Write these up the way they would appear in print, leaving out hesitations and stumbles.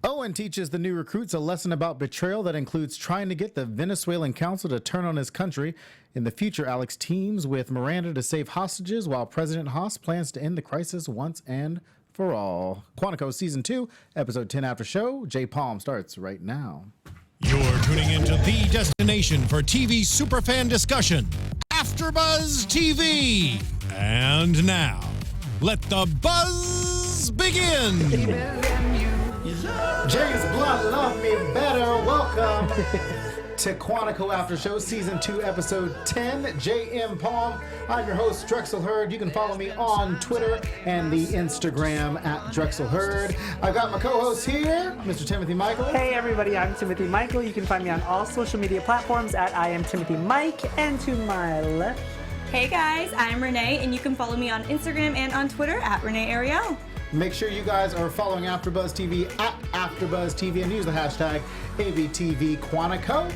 Owen teaches the new recruits a lesson about betrayal that includes trying to get the Venezuelan council to turn on his country. In the future, Alex teams with Miranda to save hostages, while President Haas plans to end the crisis once and for all. Quantico Season 2, Episode 10 after show. Jpalm starts right now. You're tuning into the destination for TV superfan discussion, AFTERBUZZ TV. And now, let the buzz begin. James Blunt, Love Me Better. Welcome to Quantico After Show, Season 2, Episode 10. Jmpalm. I'm your host, Drexel Heard. You can follow me on Twitter and the Instagram at Drexel Heard. I've got my co-host here, Mr. Timothy Michael. Hey everybody, I'm Timothy Michael. You can find me on all social media platforms at I am Timothy Mike. And to my left... Hey guys, I'm Renee, and you can follow me on Instagram and on Twitter at Renee Ariel. Make sure you guys are following AfterBuzz TV at AfterBuzz TV and use the hashtag ABTVQuantico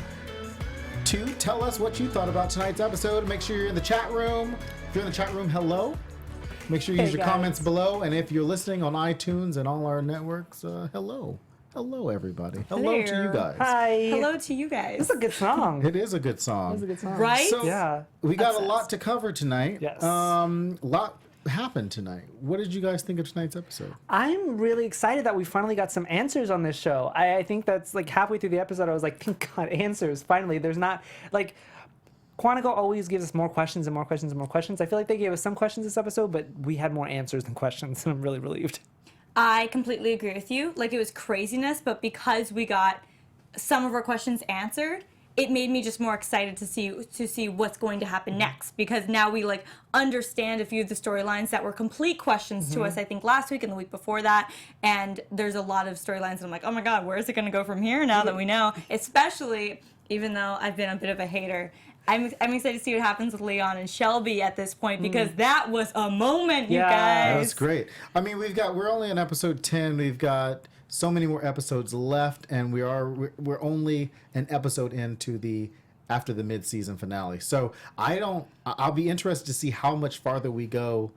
to tell us what you thought about tonight's episode. Make sure you're in the chat room. If you're in the chat room, hello. Make sure you use your comments below. And if you're listening on iTunes and all our networks, hello. Hello, everybody. Hello to you guys. Hi. Hello to you guys. It's a good song. It is a good song. It's a good song. Right? So, Yeah. we got a lot to cover tonight. Yes. Lot happened tonight. What did you guys think of tonight's episode? I'm really excited that we finally got some answers on this show. I think that's like halfway through the episode, I was like, thank God, answers. Finally, there's not like... Quantico always gives us more questions and more questions and more questions. I feel like they gave us some questions this episode, but we had more answers than questions, and I'm really relieved. I completely agree with you. Like, it was craziness, but because we got some of our questions answered, it made me just more excited to see what's going to happen next, because now we like understand a few of the storylines that were complete questions to us, I think, last week and the week before that. And there's a lot of storylines that I'm like, oh my God, where is it going to go from here now that we know? Especially, even though I've been a bit of a hater, I'm excited to see what happens with Leon and Shelby at this point, because that was a moment, you guys. That was great. I mean, we're only on episode 10. We've got so many more episodes left, and we're only an episode into after the mid-season finale. So I'll be interested to see how much farther we go,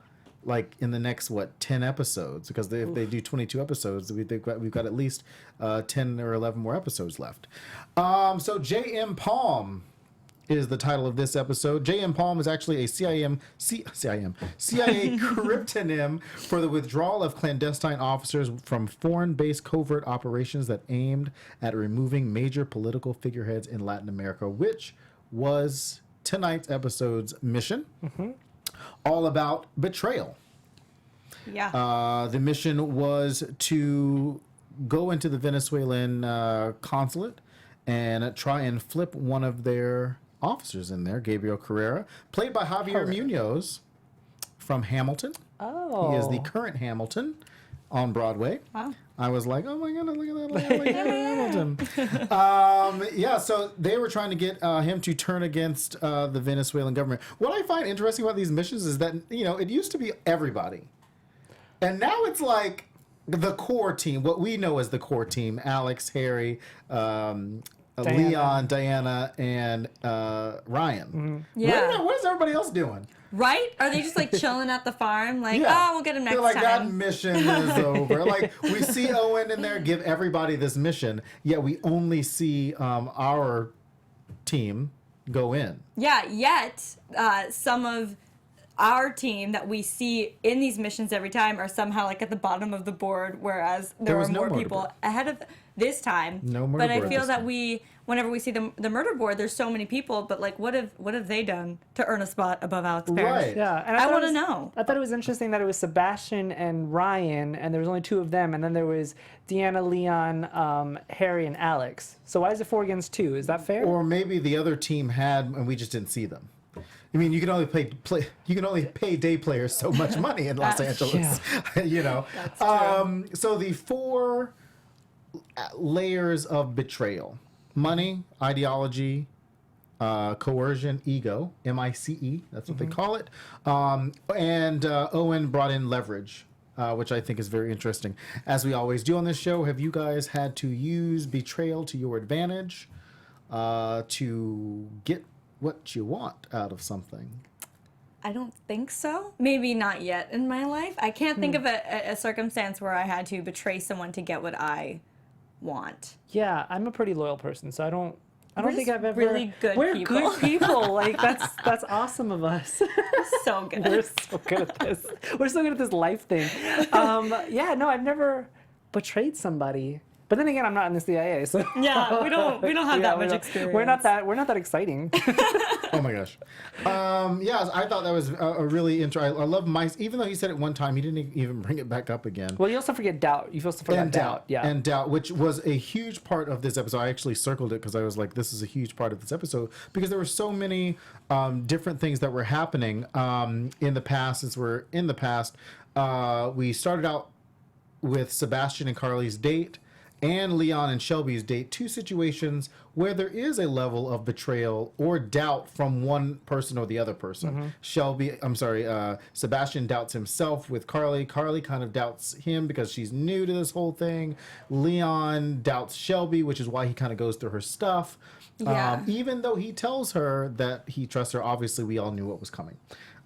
like in the next 10 episodes, because if they do 22 episodes, we've got at least 10 or 11 more episodes left. So Jmpalm is the title of this episode. Jmpalm is actually a CIA cryptonym for the withdrawal of clandestine officers from foreign-based covert operations that aimed at removing major political figureheads in Latin America, which was tonight's episode's mission. All about betrayal. Yeah. The mission was to go into the Venezuelan consulate and try and flip one of their officers in there, Gabriel Carrera, played by Javier Munoz from Hamilton. Oh. He is the current Hamilton on Broadway. Wow. I was like, oh my goodness, look at that, like Hamilton. Yeah, so they were trying to get him to turn against the Venezuelan government. What I find interesting about these missions is that, it used to be everybody. And now it's like the core team, what we know as the core team, Alex, Harry, Leon, Diana, and Ryan. Yeah. What is everybody else doing? Right? Are they just like chilling at the farm? Like, we'll get him next They're like, time. that mission is over. Like, we see Owen in there give everybody this mission, yet we only see our team go in. Yeah, yet some of our team that we see in these missions every time are somehow like at the bottom of the board, whereas there are more people ahead of this time. No murder board. But I feel that whenever we see the murder board, there's so many people, but like, what have they done to earn a spot above Alex Parrish? Right. Yeah, and I want to know. I thought it was interesting that it was Sebastian and Ryan, and there was only two of them, and then there was Deanna, Leon, Harry, and Alex. So why is it 4 against 2? Is that fair? Or maybe the other team had, and we just didn't see them. I mean, you can only pay day players so much money in Los Angeles. Yeah. That's true. So the 4 layers of betrayal: money, ideology, coercion, ego, M-I-C-E, that's what they call it. And Owen brought in leverage, which I think is very interesting. As we always do on this show, have you guys had to use betrayal to your advantage to get what you want out of something? I don't think so. Maybe not yet in my life. I can't think of a circumstance where I had to betray someone to get what I want. Yeah, I'm a pretty loyal person, so I don't We're think just I've ever. really good We're people. good people. Like that's awesome of us. So good. We're so good at this. We're so good at this life thing. Yeah, no, I've never betrayed somebody. But then again, I'm not in the CIA, so Yeah, we don't have that much experience. We're not that exciting. Oh my gosh. Yeah, I thought that was a really interesting. I love mice. Even though he said it one time, he didn't even bring it back up again. Well, you also forget doubt. You also forget doubt. Yeah. And doubt, which was a huge part of this episode. I actually circled it because I was like, this is a huge part of this episode because there were so many different things that were happening in the past. Since we're in the past, we started out with Sebastian and Carly's date and Leon and Shelby's date, two situations where there is a level of betrayal or doubt from one person or the other person. Sebastian doubts himself with Carly. Carly kind of doubts him because she's new to this whole thing. Leon doubts Shelby, which is why he kind of goes through her stuff. Yeah. Even though he tells her that he trusts her, obviously we all knew what was coming.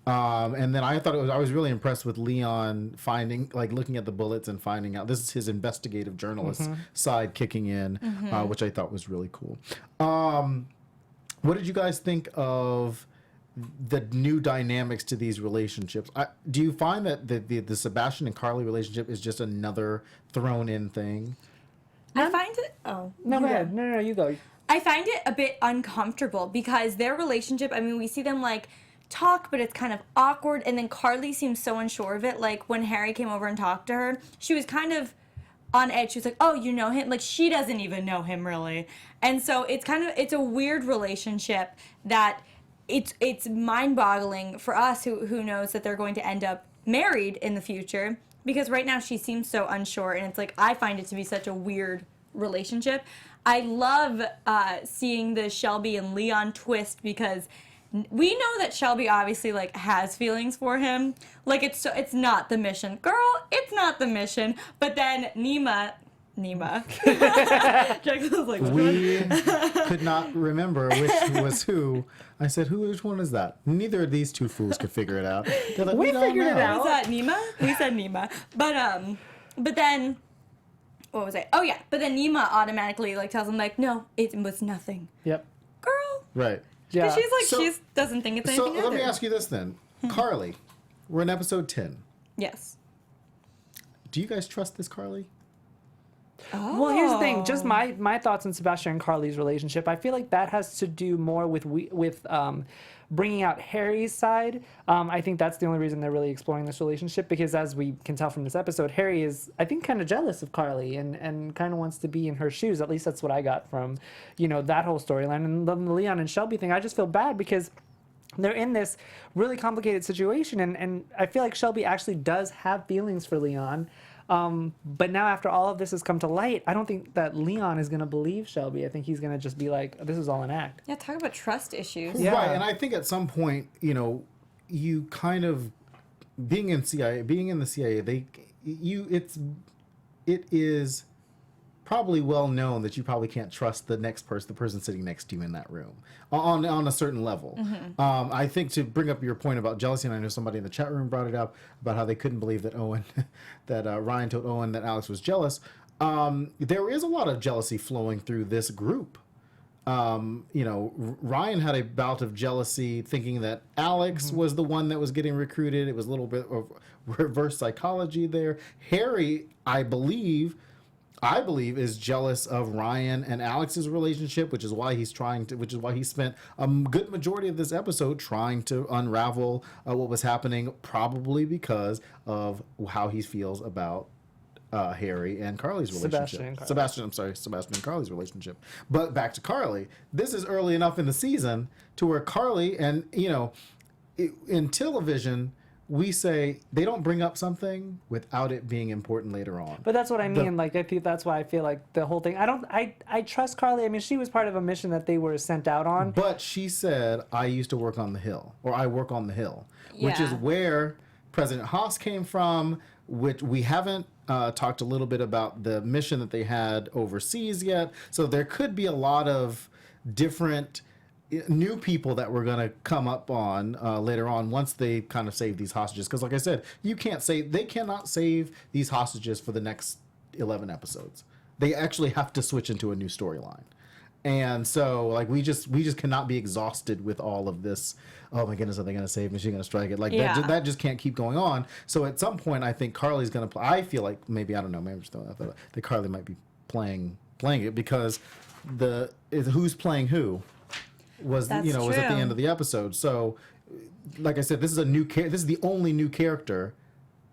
And then I was really impressed with Leon looking at the bullets and finding out this is his investigative journalist side kicking in, which I thought was really cool. What did you guys think of the new dynamics to these relationships? Do you find that the Sebastian and Carly relationship is just another thrown in thing? I find it. Oh No, go ahead. No, you go. I find it a bit uncomfortable because their relationship. I mean, we see them like talk, but it's kind of awkward. And then Carly seems so unsure of it. Like when Harry came over and talked to her, she was kind of on edge. She was like, "Oh, you know him?" Like she doesn't even know him really. And so it's a weird relationship that it's mind-boggling for us who knows that they're going to end up married in the future, because right now she seems so unsure, and it's like I find it to be such a weird relationship. I love seeing the Shelby and Leon twist because we know that Shelby obviously like has feelings for him. Like it's not the mission, girl. It's not the mission. But then Nima. Jackson was like, We could not remember which was who. I said, which one is that? Neither of these two fools could figure it out. They're like, we don't figured it know. out. was that Nima? We said Nima. But then what was it? Oh yeah. But then Nima automatically like tells him like, no, it was nothing. Yep. Girl. Right. Yeah. She's like So- she doesn't think it's anything So let me either. ask you this then. Carly, we're in episode 10. Yes. Do you guys trust this Carly? Well, here's the thing. Just my thoughts on Sebastian and Carly's relationship. I feel like that has to do more with bringing out Harry's side. I think that's the only reason they're really exploring this relationship, because as we can tell from this episode, Harry is, I think, kind of jealous of Carly and kind of wants to be in her shoes. At least that's what I got from, that whole storyline. And the Leon and Shelby thing, I just feel bad because they're in this really complicated situation, and I feel like Shelby actually does have feelings for Leon. But now after all of this has come to light, I don't think that Leon is going to believe Shelby. I think he's going to just be like, this is all an act. Yeah, talk about trust issues. Yeah. Right, and I think at some point, you kind of being in the CIA, it is probably well known that you probably can't trust the person sitting next to you in that room on a certain level. I think to bring up your point about jealousy, and I know somebody in the chat room brought it up about how they couldn't believe that Ryan told Owen that Alex was jealous. There is a lot of jealousy flowing through this group. Ryan had a bout of jealousy thinking that Alex was the one that was getting recruited. It was a little bit of reverse psychology there. Harry, I believe is jealous of Ryan and Alex's relationship, which is why he spent a good majority of this episode trying to unravel what was happening, probably because of how he feels about Harry and Carly's relationship. Sebastian and Carly's relationship. But back to Carly. This is early enough in the season to where Carly, and in television, we say they don't bring up something without it being important later on. But that's what I mean. I think that's why I feel like the whole thing. I trust Carly. I mean, she was part of a mission that they were sent out on. But she said, I used to work on the Hill, or I work on the Hill, which is Yeah. where President Haas came from, which we haven't talked a little bit about the mission that they had overseas yet. So there could be a lot of different new people that we're going to come up on later on once they kind of save these hostages. Because like I said, they cannot save these hostages for the next 11 episodes. they actually have to switch into a new storyline. And so, like, we just cannot be exhausted with all of this. Oh my goodness, are they going to save me? Is she going to strike it? Like, that just can't keep going on. So at some point, I think Carly's going to play. I feel like maybe, I don't know, maybe I'm just throwing that Carly might be playing it, because who's playing who was at the end of the episode. So, like I said, this is this is the only new character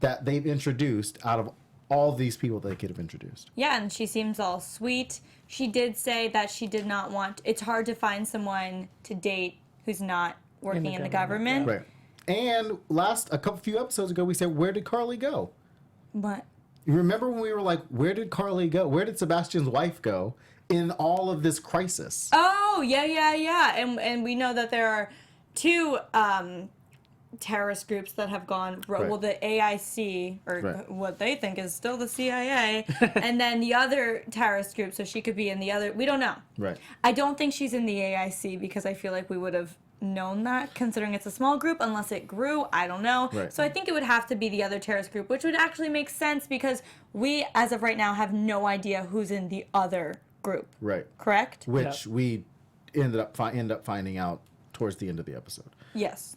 that they've introduced out of all these people they could have introduced. Yeah, and she seems all sweet. She did say that she did not want... It's hard to find someone to date who's not working in the government. Right. And few episodes ago, we said, where did Carly go? What? You remember when we were like, where did Carly go? Where did Sebastian's wife go in all of this crisis? Oh, yeah. And we know that there are two terrorist groups that have gone... Well, the AIC, or what they think is still the CIA, and then the other terrorist group, so she could be in the other... We don't know. Right. I don't think she's in the AIC, because I feel like we would have known that, considering it's a small group, unless it grew. I don't know. Right. So I think it would have to be the other terrorist group, which would actually make sense, because we, as of right now, have no idea who's in the other group. Right. Correct? Which we end up finding out towards the end of the episode. Yes.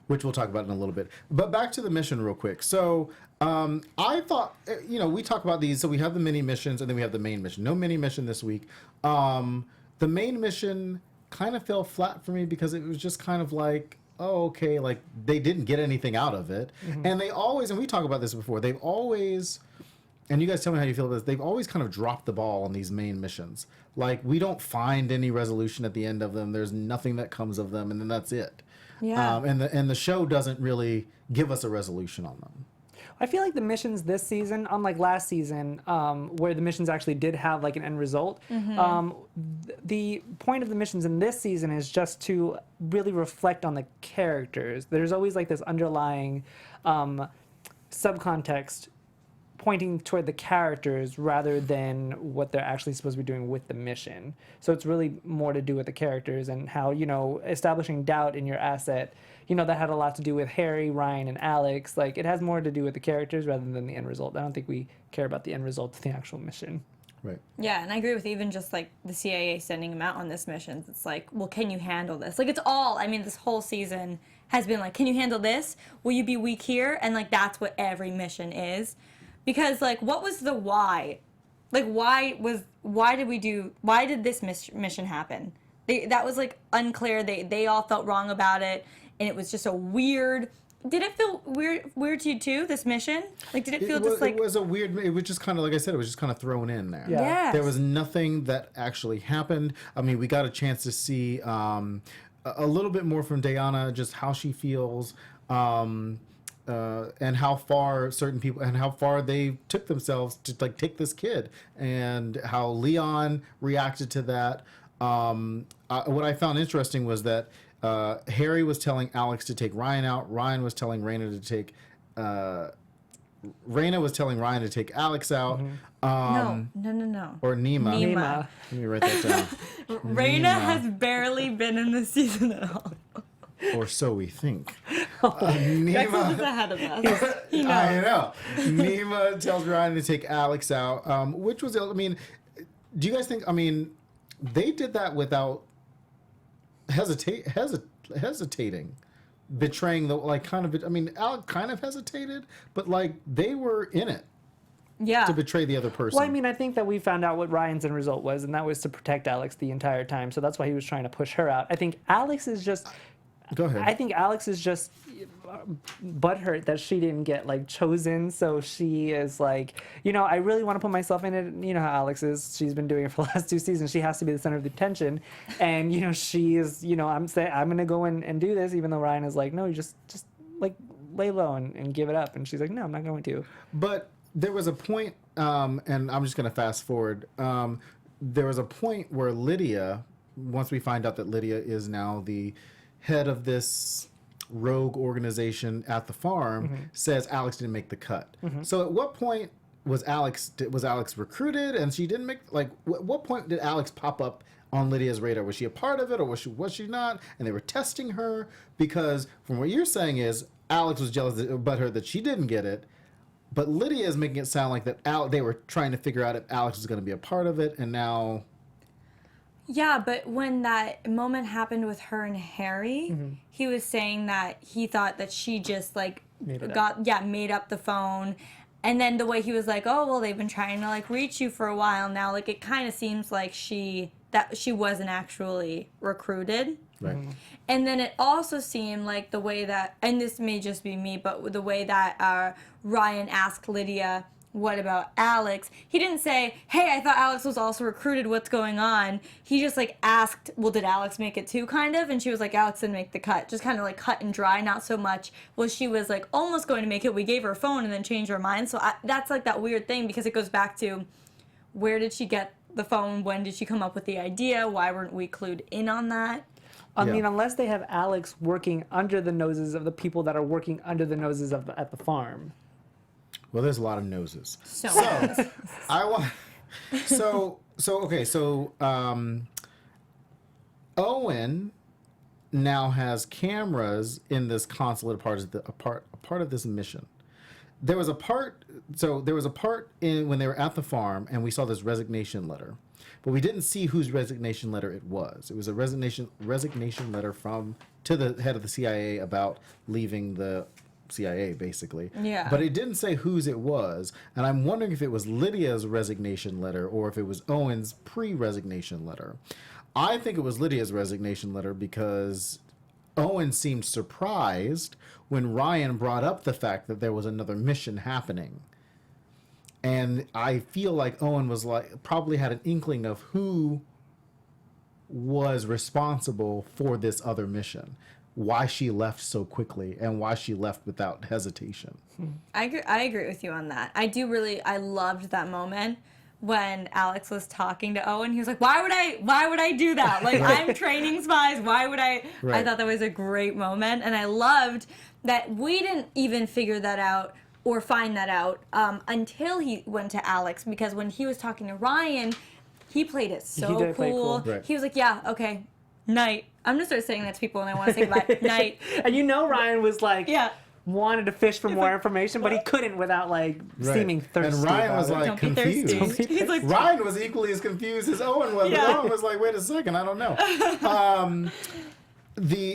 Which we'll talk about in a little bit. But back to the mission real quick. So I thought, we talk about these. So we have the mini missions, and then we have the main mission. No mini mission this week. The main mission kind of fell flat for me, because it was just kind of like, oh, okay, like they didn't get anything out of it. Mm-hmm. And they always, and we talked about this before, they've always, and you guys tell me how you feel about this, they've always kind of dropped the ball on these main missions. Like, we don't find any resolution at the end of them. There's nothing that comes of them, and then that's it. Yeah. And the show doesn't really give us a resolution on them. I feel like the missions this season, unlike last season, where the missions actually did have like an end result, the point of the missions in this season is just to really reflect on the characters. There's always like this underlying subcontext pointing toward the characters rather than what they're actually supposed to be doing with the mission. So it's really more to do with the characters and how, establishing doubt in your asset, that had a lot to do with Harry, Ryan, and Alex. Like, it has more to do with the characters rather than the end result. I don't think we care about the end result of the actual mission. Right. Yeah, and I agree with even just like the CIA sending him out on this mission. It's like, well, can you handle this? Like, it's all, this whole season has been like, can you handle this? Will you be weak here? And like, that's what every mission is. Because like, what was the why? Like, why did this mission happen? That was like unclear. They all felt wrong about it. And it was just a weird... Did it feel weird to you too, this mission? Like, did it feel just like... It was a weird... It was just kind of, like I said, it was just kind of thrown in there. Yeah. Yes. There was nothing that actually happened. We got a chance to see a little bit more from Diana, just how she feels, and how far certain people... And how far they took themselves to, like, take this kid. And how Leon reacted to that. What I found interesting was that Harry was telling Alex to take Ryan out. Ryan was telling Raina to take... Raina was telling Ryan to take Alex out. Mm-hmm. No. Or Nima. Nima. Let me write that down. Raina has barely been in this season at all. Or so we think. Drexel is Nima... ahead of us. He knows. I know. Nima tells Ryan to take Alex out, which was... do you guys think... they did that without hesitating, betraying the Alec kind of hesitated, but like they were in it to betray the other person. Well, I think that we found out what Ryan's end result was, and that was to protect Alex the entire time. So that's why he was trying to push her out. I think Alex is just... Go ahead. I think Alex is just butthurt that she didn't get like chosen. So she is like, I really want to put myself in it. You know how Alex is. She's been doing it for the last 2 seasons. She has to be the center of the attention. And, she is, I'm going to go and do this, even though Ryan is like, no, you just like lay low and give it up. And she's like, no, I'm not going to. But there was a point, and I'm just going to fast forward. There was a point where Lydia, once we find out that Lydia is now the head of this rogue organization at the farm, says Alex didn't make the cut. So at what point was Alex recruited and she didn't make, like, what point did Alex pop up on Lydia's radar? Was she a part of it, or was she not? And they were testing her, because from what you're saying is Alex was jealous, butthurt that she didn't get it. But Lydia is making it sound like that they were trying to figure out if Alex was going to be a part of it, and now... Yeah, but when that moment happened with her and Harry, he was saying that he thought that she just, like, made up the phone. And then the way he was like, oh, well, they've been trying to, like, reach you for a while now. Like, it kind of seems like she wasn't actually recruited. Right. And then it also seemed like the way that, and this may just be me, but the way that Ryan asked Lydia, what about Alex? He didn't say, hey, I thought Alex was also recruited, what's going on? He just, like, asked, well, did Alex make it too, kind of? And she was like, Alex didn't make the cut. Just kind of, like, cut and dry, not so much. Well, she was, like, almost going to make it. We gave her a phone and then changed her mind. So that's, like, that weird thing, because it goes back to, where did she get the phone? When did she come up with the idea? Why weren't we clued in on that? I mean, unless they have Alex working under the noses of the people that are working under the noses of at the farm. Well, there's a lot of noses. So I want. So Owen now has cameras in this consulate a part of this mission. There was a part in when they were at the farm, and we saw this resignation letter, but we didn't see whose resignation letter it was. It was a resignation letter to the head of the CIA about leaving the CIA, basically. Yeah. But it didn't say whose it was, and I'm wondering if it was Lydia's resignation letter or if it was Owen's pre-resignation letter. I think it was Lydia's resignation letter because Owen seemed surprised when Ryan brought up the fact that there was another mission happening. And I feel like Owen was probably had an inkling of who was responsible for this other mission, why she left so quickly, and why she left without hesitation. I agree with you on that. I loved that moment when Alex was talking to Owen. He was like, why would I do that? Like, I'm training spies. Why would I? Right. I thought that was a great moment. And I loved that we didn't even figure that out or find that out until he went to Alex, because when he was talking to Ryan, he played it so cool. Right. He was like, yeah, okay, night. I'm going to start saying that to people when I want to say goodbye. Night. And Ryan was like, wanted to fish for more information, but he couldn't without seeming thirsty. And Ryan was like Don't be thirsty. confused. He's like, Ryan was equally as confused as Owen was. Yeah. But Owen was like, wait a second, I don't know.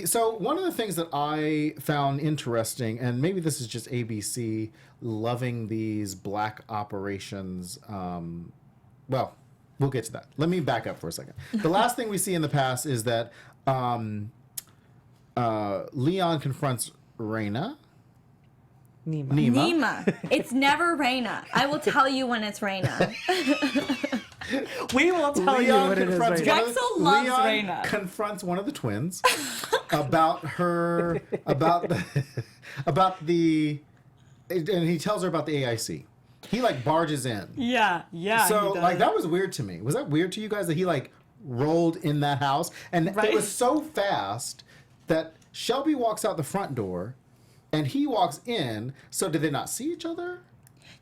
So one of the things that I found interesting, and maybe this is just ABC loving these black operations. Well, we'll get to that. Let me back up for a second. The last thing we see in the past is that Leon confronts Nima. It's never Raina. I will tell you when it's Raina. We will tell you when it is Raina. Drexel loves Leon Raina. confronts one of the twins about the and he tells her about the AIC. He barges in. Yeah. So that was weird to me. Was that weird to you guys that he rolled in that house? And it was so fast that Shelby walks out the front door and he walks in. So did they not see each other?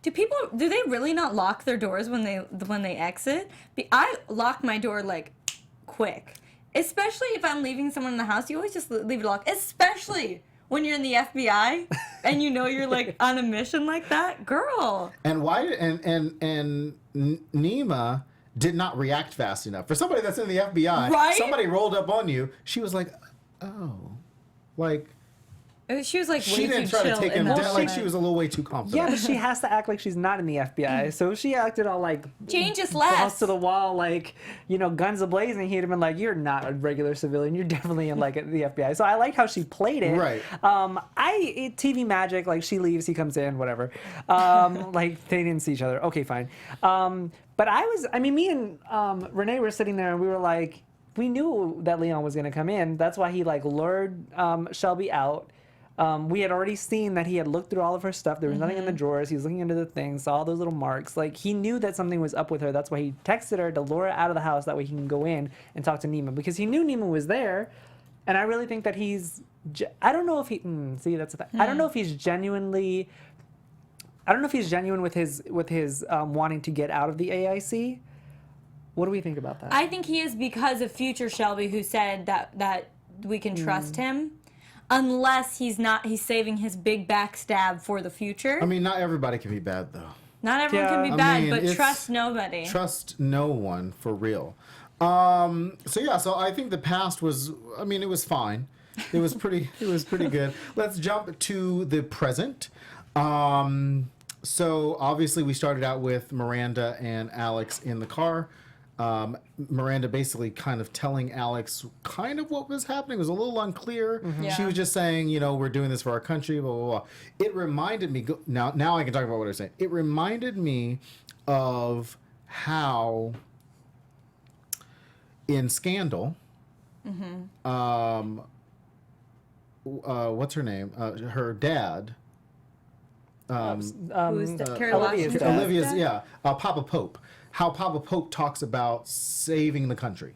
Do they really not lock their doors when they exit? I lock my door quick. Especially if I'm leaving someone in the house, you always just leave it locked. Especially when you're in the FBI and you're on a mission like that, girl. And why? And Nima did not react fast enough for somebody that's in the FBI. Right? Somebody rolled up on you. She was like, oh, She was way she didn't too try to chill take in him that down. moment. She was a little way too confident. Yeah, but she has to act like she's not in the FBI. So if she acted all Jane just balls left. to the wall, guns a-blazing, he'd have been like, you're not a regular civilian. You're definitely in the FBI. So I like how she played it. Right. TV magic, she leaves, he comes in, whatever. They didn't see each other. Okay, fine. But me and Renee were sitting there and we were we knew that Leon was going to come in. That's why he lured Shelby out. We had already seen that he had looked through all of her stuff. There was nothing in the drawers. He was looking under the things, saw all those little marks. He knew that something was up with her. That's why he texted her to lure her out of the house. That way he can go in and talk to Nima, because he knew Nima was there. And I really think that I don't know if he. See, that's the fact. I don't know if he's genuinely. I don't know if he's genuine with his wanting to get out of the AIC. What do we think about that? I think he is, because of future Shelby, who said that we can trust him. unless he's saving his big backstab for the future. I mean, not everybody can be bad though. Not everyone can be Yeah. bad, mean, but it's- trust nobody. Trust no one for real. So I think the past was, I mean, it was fine. It was pretty good. Let's jump to the present. So obviously we started out with Miranda and Alex in the car. Miranda basically kind of telling Alex kind of what was happening. It was a little unclear. Yeah. She was just saying, you know, we're doing this for our country, blah, blah, blah. It reminded me, now I can talk about what I was saying. It reminded me of how in Scandal, what's her name? Her dad. Who's Olivia's Carrie Washington? dad. Olivia's, yeah, Papa Pope. How Papa Pope talks about saving the country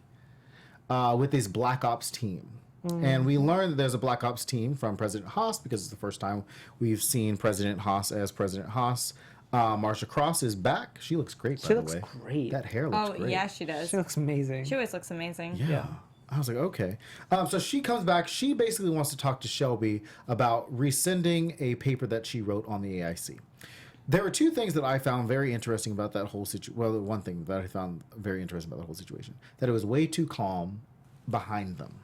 with this Black Ops team. And we learned that there's a Black Ops team from President Haas because it's the first time we've seen President Haas as President Haas. Marsha Cross is back. She looks great, by She the looks way. great. That hair looks Oh great. yeah, she does. She looks amazing. She always looks amazing. Yeah. I was like, okay. So she comes back. She basically wants to talk to Shelby about rescinding a paper that she wrote on the AIC. There were two things that I found very interesting about that whole situation. Well, the one thing that I found very interesting about the whole situation, that it was way too calm behind them.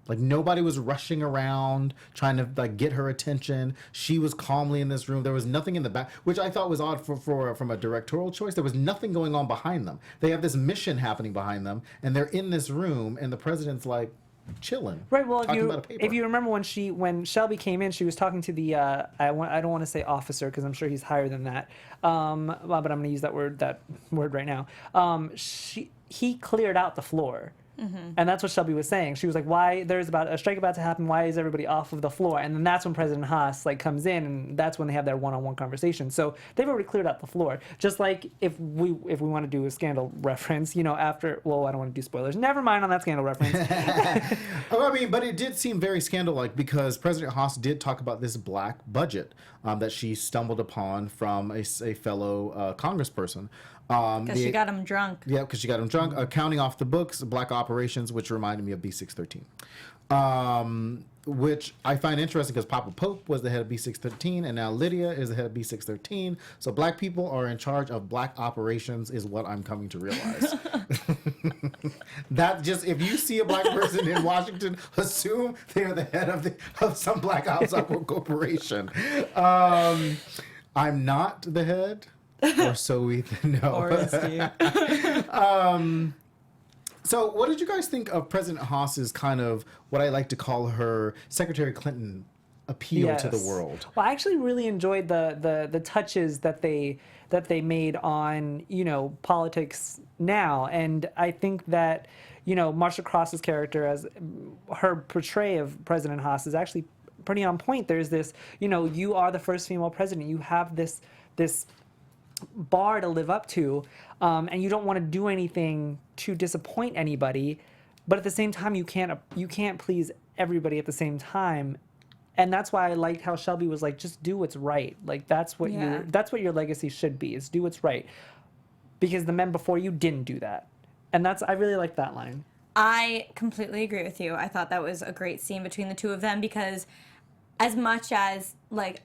Like nobody was rushing around trying to like get her attention. She was calmly in this room. There was nothing in the back, which I thought was odd from a directorial choice. There was nothing going on behind them. They have this mission happening behind them, and they're in this room, and the president's like chilling, Right. Well, talking about a paper. if you remember when Shelby came in, she was talking to the I don't want to say officer because I'm sure he's higher than that. But I'm going to use that word right now. He cleared out the floor. And that's what Shelby was saying. She was like, "Why? There's about a strike about to happen. Why is everybody off of the floor?" And then that's when President Haas like comes in, and that's when they have their one-on-one conversation. So they've already cleared out the floor. Just like if we want to do a Scandal reference, you know, after I don't want to do spoilers. Never mind on that Scandal reference. I mean, but it did seem very scandal-like because President Haas did talk about this black budget that she stumbled upon from a fellow congressperson. Because she got him drunk. Yeah, because she got him drunk. Counting off the books, Black Operations, which reminded me of B613. Which I find interesting because Papa Pope was the head of B613, and now Lydia is the head of B613. So black people are in charge of Black Operations is what I'm coming to realize. That just, if you see a black person in Washington, assume they're the head of some Black Ops corporation. I'm not the head. Or so we know. Or is he? So what did you guys think of President Haas's kind of, what I like to call her Secretary Clinton appeal to the Yes. world? Well, I actually really enjoyed the touches that they made on, you know, politics now, and I think that, you know, Marsha Cross's character as her portray of President Haas is actually pretty on point. There's this, you know, you are the first female president. You have this bar to live up to, and you don't want to do anything to disappoint anybody, but at the same time you can't please everybody at the same time. And that's why I liked how Shelby was like, just do what's right. Like that's what your legacy should be, is do what's right, because the men before you didn't do that. And I really like that line. I completely agree with you. I thought that was a great scene between the two of them, because as much as like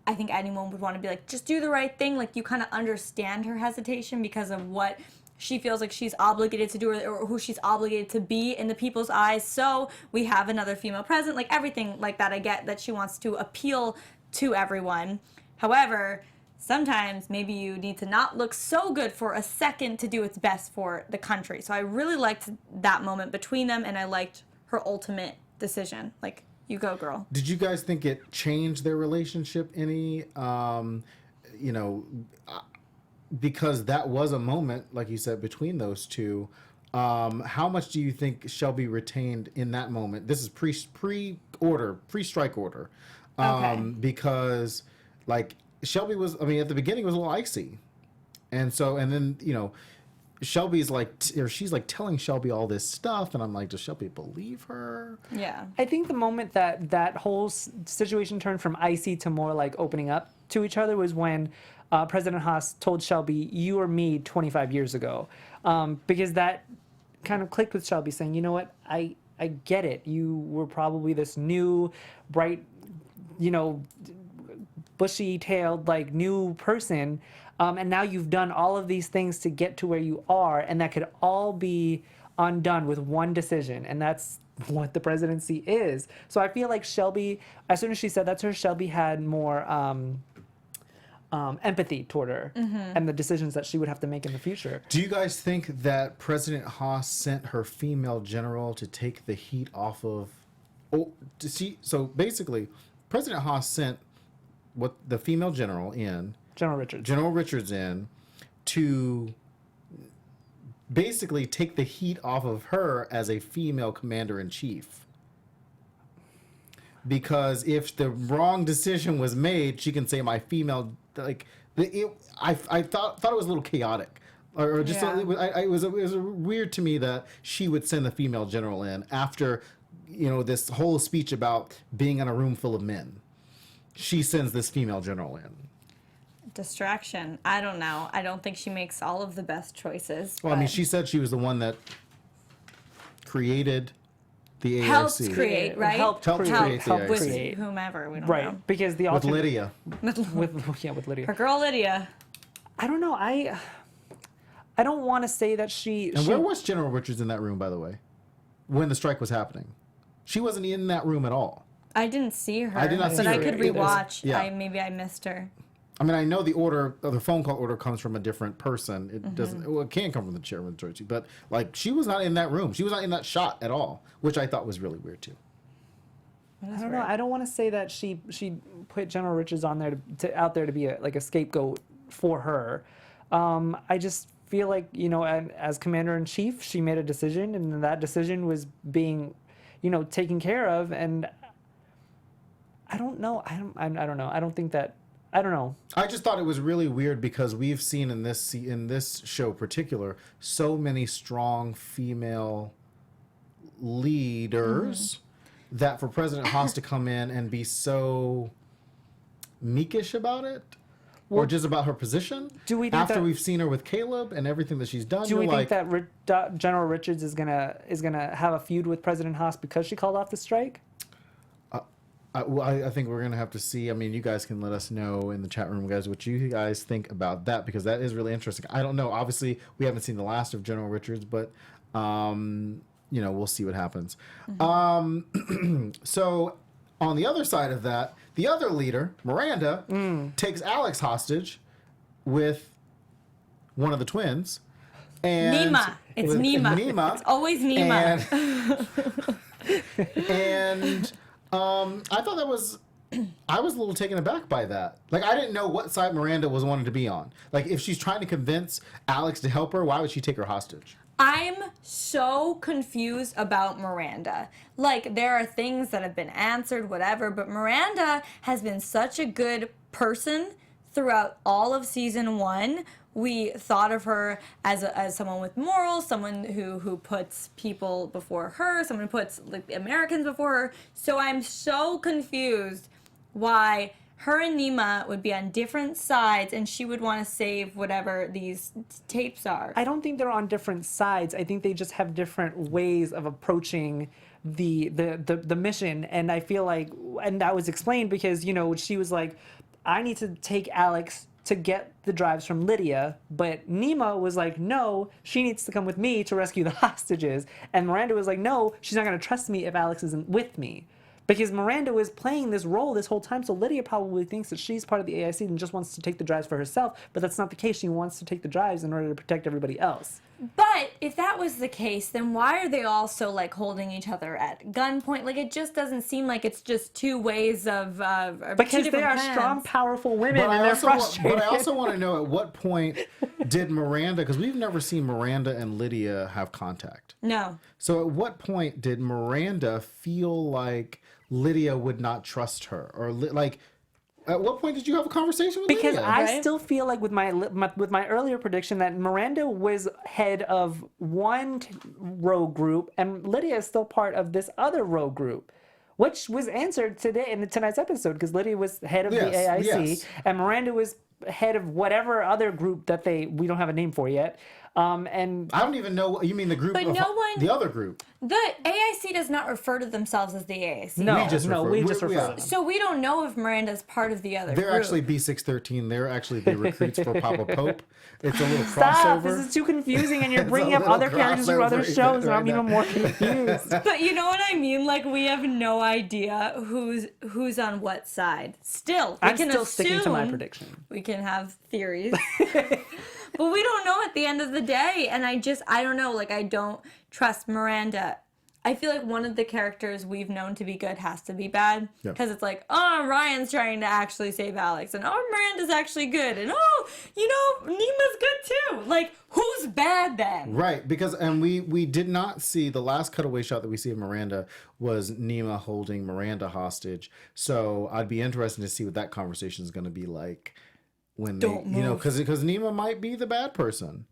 I think anyone would want to be like, just do the right thing. Like, you kind of understand her hesitation because of what she feels like she's obligated to do, or who she's obligated to be in the people's eyes. So we have another female president, like everything like that. I get that she wants to appeal to everyone. However, sometimes maybe you need to not look so good for a second to do what's best for the country. So I really liked that moment between them, and I liked her ultimate decision. Like, you go, girl. Did you guys think it changed their relationship any? You know, because that was a moment, like you said, between those two. How much do you think Shelby retained in that moment? This is pre-strike order. Okay. Because, like, Shelby was, I mean, at the beginning it was a little icy. And then, you know, Shelby's like, she's like telling Shelby all this stuff, and I'm like, does Shelby believe her? Yeah. I think the moment that whole situation turned from icy to more like opening up to each other was when President Haas told Shelby, "You or me 25 years ago," because that kind of clicked with Shelby, saying, "You know what? I I get it. You were probably this new, bright, you know, bushy-tailed, like, new person, and now you've done all of these things to get to where you are, and that could all be undone with one decision, and that's what the presidency is. So I feel like Shelby, as soon as she said that to her, Shelby had more empathy toward her and the decisions that she would have to make in the future. Do you guys think that President Haas sent her female general to take the heat off of? So basically, President Haas sent what the female general in General Richards. General Richards in to basically take the heat off of her as a female commander-in-chief. Because if the wrong decision was made, she can say my female, like, I thought it was a little chaotic. Or just, Yeah. it was weird to me that she would send the female general in after, you know, this whole speech about being in a room full of men. She sends this female general in. Distraction. I don't know. I don't think she makes all of the best choices. Well, I mean, but she said she was the one that created the AAC. helped create, right? Helped create the Help AAC. with create. whomever. We don't Right, know. because the With alternate, Lydia. with Lydia. Her girl Lydia. I don't know. I don't want to say that she. And where was General Richards in that room, by the way, when the strike was happening? She wasn't in that room at all. I didn't see her. I did not see but I her could either. rewatch. Yeah. Maybe I missed her. I mean, I know the order, the phone call order comes from a different person. It doesn't, well, it can come from the chairman, but like, she was not in that room. She was not in that shot at all, which I thought was really weird too. I don't know. I don't want to say that she put General Richards on there out there to be a scapegoat for her. I just feel like, you know, as commander in chief, she made a decision, and that decision was being, you know, taken care of. And I don't know. I don't know. I don't think that. I don't know. I just thought it was really weird because we've seen in this show particular so many strong female leaders that for President Haas to come in and be so meekish about it, or just about her position, do we think after that- we've seen her with Caleb and everything that she's done, Do we you're think like, that General Richards is gonna have a feud with President Haas because she called off the strike? I think we're going to have to see. I mean, you guys can let us know in the chat room, guys, what you guys think about that, because that is really interesting. I don't know. Obviously, we haven't seen the last of General Richards, but, you know, we'll see what happens. So, on the other side of that, the other leader, Miranda, takes Alex hostage with one of the twins. And Nima. It's with Nima. It's always Nima. And I thought that was, I was a little taken aback by that. Like, I didn't know what side Miranda was wanting to be on. Like, if she's trying to convince Alex to help her, why would she take her hostage? I'm so confused about Miranda. Like, there are things that have been answered, whatever, but Miranda has been such a good person throughout all of season 1. We thought of her as someone with morals, someone who puts people before her, someone who puts like Americans before her. So I'm so confused why her and Nima would be on different sides, and she would want to save whatever these tapes are. I don't think they're on different sides. I think they just have different ways of approaching the mission. And I feel like, and that was explained because, you know, she was like, I need to take Alex to get the drives from Lydia, but Nima was like, no, she needs to come with me to rescue the hostages. And Miranda was like, no, she's not going to trust me if Alex isn't with me. Because Miranda was playing this role this whole time, so Lydia probably thinks that she's part of the AIC and just wants to take the drives for herself, but that's not the case. She wants to take the drives in order to protect everybody else. But if that was the case, then why are they all so like holding each other at gunpoint? Like, it just doesn't seem like it's just two ways of two Because they different are plans. strong, powerful women, and they're frustrated. But I also want to know, at what point did Miranda, because we've never seen Miranda and Lydia have contact. No. So at what point did Miranda feel like Lydia would not trust her? Or like, at what point did you have a conversation with Because Lydia? I right? still feel like with my earlier prediction that Miranda was head of one rogue group and Lydia is still part of this other rogue group, which was answered today in tonight's episode because Lydia was head of the AIC yes. and Miranda was head of whatever other group that we don't have a name for yet. And I don't even know. You mean the group? But of, no one- The other group. The AIC does not refer to themselves as the AIC. no, We just refer- we we- just we refer are. to them. So we don't know if Miranda's part of the other They're group. actually B613. They're actually the recruits for Papa Pope. It's a little Stop! crossover. This is too confusing, and you're It's a bringing up little other characters from other crossover shows, and right I'm now. even more confused. But you know what I mean? Like, we have no idea who's on what side. Still, we I'm can still assume, sticking to my prediction. we can have theories. But we don't know at the end of the day. And I don't know. Like, I don't trust Miranda. I feel like one of the characters we've known to be good has to be bad. Yeah. Because it's like, oh, Ryan's trying to actually save Alex. And oh, Miranda's actually good. And oh, Nima's good too. Like, who's bad then? Right, because we did not see the last cutaway shot that we see of Miranda was Nima holding Miranda hostage. So I'd be interested to see what that conversation is going to be like when Don't move. because Nima might be the bad person,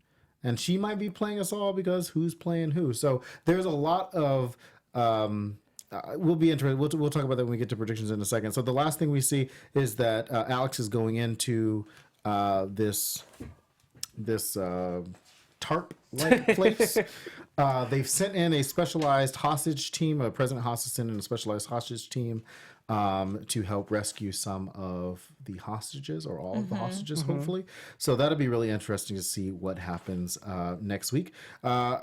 and she might be playing us all because who's playing who. So there's a lot of we'll be interested. We'll talk about that when we get to predictions in a second. So the last thing we see is that Alex is going into this tarp-like place. They've sent in a specialized hostage team. President Haas has sent in a specialized hostage team to help rescue some of the hostages, or all of the hostages, hopefully. So that'll be really interesting to see what happens next week,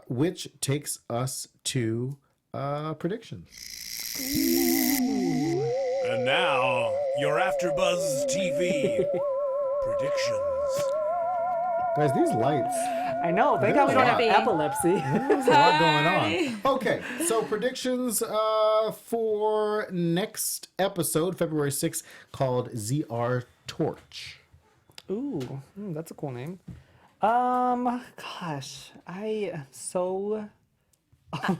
which takes us to predictions. And now, your AFTERBUZZ TV predictions. Guys, these lights. I know. Thank God we don't have Happy. epilepsy. There's a lot going on. Okay, so predictions for next episode, February 6th, called ZR Torch. Ooh, that's a cool name. Gosh, I am so.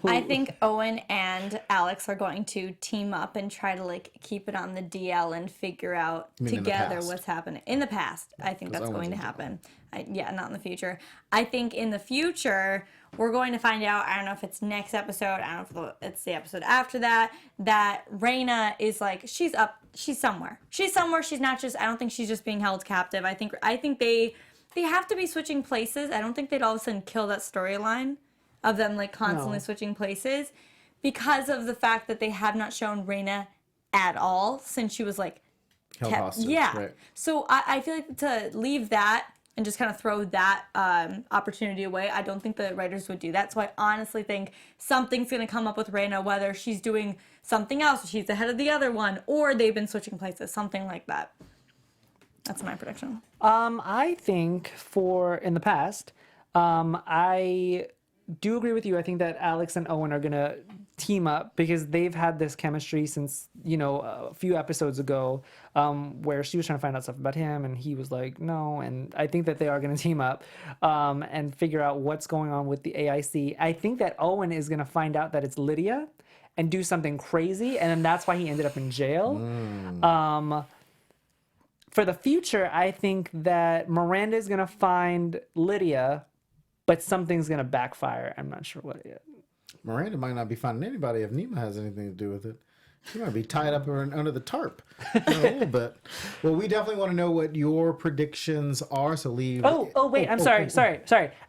I think Owen and Alex are going to team up and try to like keep it on the DL and figure out mean in the together past? what's happening. In the past, I think that's Owen's going to in the happen. Not in the future. I think in the future, we're going to find out, I don't know if it's next episode, I don't know if it's the episode after that, that Raina is like, she's somewhere. She's somewhere. She's not just, I don't think she's just being held captive. I think they have to be switching places. I don't think they'd all of a sudden kill that storyline of them like constantly No. switching places, because of the fact that they have not shown Raina at all since she was like Held hostage, yeah. right. So I feel like to leave that and just kind of throw that opportunity away, I don't think the writers would do that. So I honestly think something's going to come up with Raina, whether she's doing something else, she's ahead of the other one, or they've been switching places, something like that. That's my prediction. I think in the past, I do agree with you. I think that Alex and Owen are gonna team up because they've had this chemistry since a few episodes ago, where she was trying to find out stuff about him and he was like no, and I think that they are gonna team up and figure out what's going on with the AIC. I think that Owen is gonna find out that it's Lydia and do something crazy, and then that's why he ended up in jail. For the future, I think that Miranda is gonna find Lydia, but something's gonna backfire. I'm not sure what yet. Miranda might not be finding anybody if Nima has anything to do with it. She might be tied up under the tarp a little bit. Well, we definitely want to know what your predictions are, so leave. Oh, wait, I'm sorry.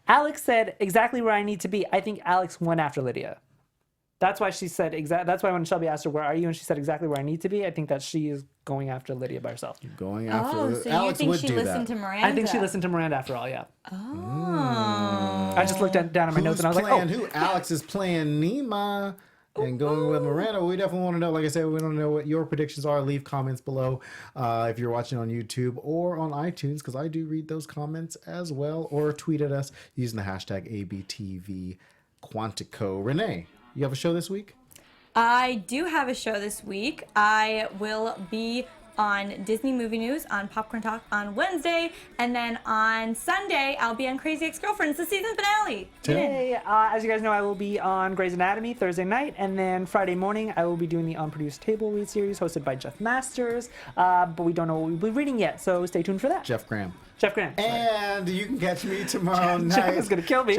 Alex said exactly where I need to be. I think Alex went after Lydia. That's why she said that's why when Shelby asked her, where are you? And she said exactly where I need to be. I think that she is going after Lydia by herself. Going after Oh, so Alex you think would she do listened that. to Miranda? I think she listened to Miranda after all, yeah. Oh. I just looked down at my notes and I was like, Who Alex is playing Nima and going with Miranda. We definitely want to know. Like I said, we want to know what your predictions are. Leave comments below if you're watching on YouTube or on iTunes, because I do read those comments as well. Or tweet at us using the hashtag ABTV Quantico. Renee, you have a show this week? I do have a show this week. I will be on Disney Movie News on Popcorn Talk on Wednesday, and then on Sunday I'll be on Crazy Ex-Girlfriend. It's the season finale. Tune in. Yay. As you guys know, I will be on Grey's Anatomy Thursday night, and then Friday morning I will be doing the Unproduced Table Read series hosted by Jeff Masters, but we don't know what we'll be reading yet, so stay tuned for that. Jeff Graham. Jeff Graham. And you can catch me tomorrow night. Jeff is going to kill me.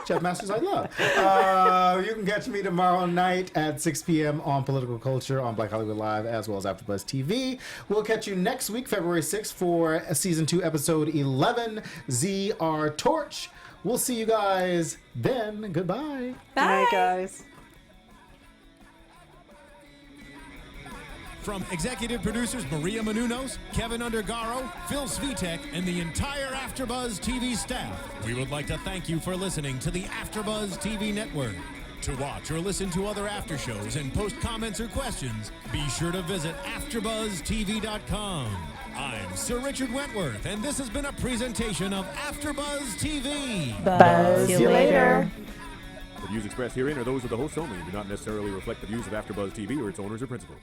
Jeff Masters, I love. You can catch me tomorrow night at 6 p.m. on Political Culture on Black Hollywood Live, as well as AfterBuzz TV. We'll catch you next week, February 6th, for season 2, episode 11, ZR Torch. We'll see you guys then. Goodbye. Good night, guys. From executive producers Maria Menounos, Kevin Undergaro, Phil Svitek, and the entire AfterBuzz TV staff, we would like to thank you for listening to the AfterBuzz TV network. To watch or listen to other after shows and post comments or questions, be sure to visit AfterBuzzTV.com. I'm Sir Richard Wentworth, and this has been a presentation of AfterBuzz TV. Buzz you later. The views expressed herein are those of the hosts only and do not necessarily reflect the views of AfterBuzz TV or its owners or principals.